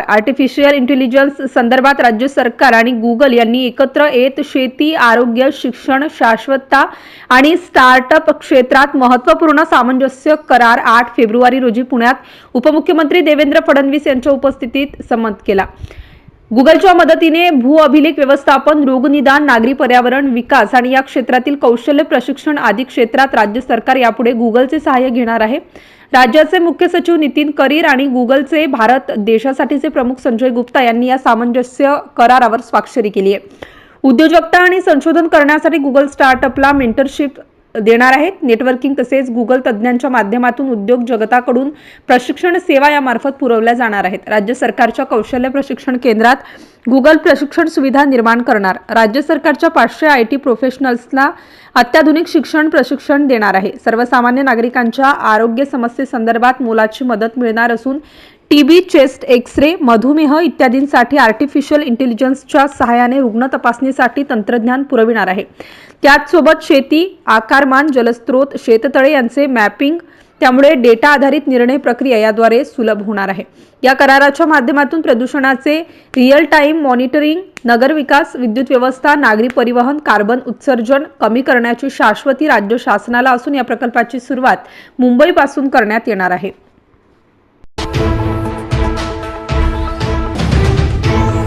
Artificial intelligence संदर्भात राज्य सरकार आणि गुगल यांनी एकत्र येत शेती, आरोग्य, शिक्षण, शाश्वतता आणि स्टार्टअप क्षेत्रात महत्त्वपूर्ण सामंजस्य करार 8 फेब्रुवारी रोजी पुण्यात उपमुख्यमंत्री देवेंद्र फडणवीस यांच्या उपस्थितीत संमत केला। गुगलच्या मदतीने भू अभिलेख व्यवस्थापन, रोगनिदान, नागरी पर्यावरण विकास आणि या क्षेत्रातील कौशल्य प्रशिक्षण आदी क्षेत्रात राज्य सरकार यापुढे गुगलचे सहाय्य घेणार आहे। राज्याचे मुख्य सचिव नितीन करीर आणि गुगलचे भारत देशासाठीचे प्रमुख संजय गुप्ता यांनी या सामंजस्य करारावर स्वाक्षरी केली आहे। उद्योजकता आणि संशोधन करण्यासाठी गुगल स्टार्टअपला मेंटरशिप देणार आहेत। नेटवर्किंग तसेच गुगल तज्ञांच्या माध्यमातून उद्योग जगताकडून प्रशिक्षण सेवा यामार्फत पुरवल्या जाणार आहेत। राज्य सरकारच्या कौशल्य प्रशिक्षण केंद्रात गुगल प्रशिक्षण सुविधा निर्माण करणार। राज्य सरकारच्या 500 IT प्रोफेशनल्सला अत्याधुनिक शिक्षण प्रशिक्षण देणार आहे। सर्वसामान्य नागरिकांच्या आरोग्य समस्येसंदर्भात मोलाची मदत मिळणार असून टीबी, चेस्ट एक्स-रे, मधुमेह इत्यादींसाठी आर्टिफिशियल इंटेलिजन्सच्या सहाय्याने रुग्ण तपासणीसाठी तंत्रज्ञान पुरविणार आहे। त्याचसोबत शेती, आकारमान, जलस्रोत, शेततळे यांचे मॅपिंग, त्यामुळे डेटा आधारित निर्णय प्रक्रिया याद्वारे सुलभ होणार आहे। या कराराच्या माध्यमातून प्रदूषणाचे रिअल टाइम मॉनिटरिंग, नगरविकास, विद्युत व्यवस्था, नागरी परिवहन, कार्बन उत्सर्जन कमी करण्याची शाश्वती राज्य शासनाला असून या प्रकल्पाची सुरुवात मुंबईपासून करण्यात येणार आहे।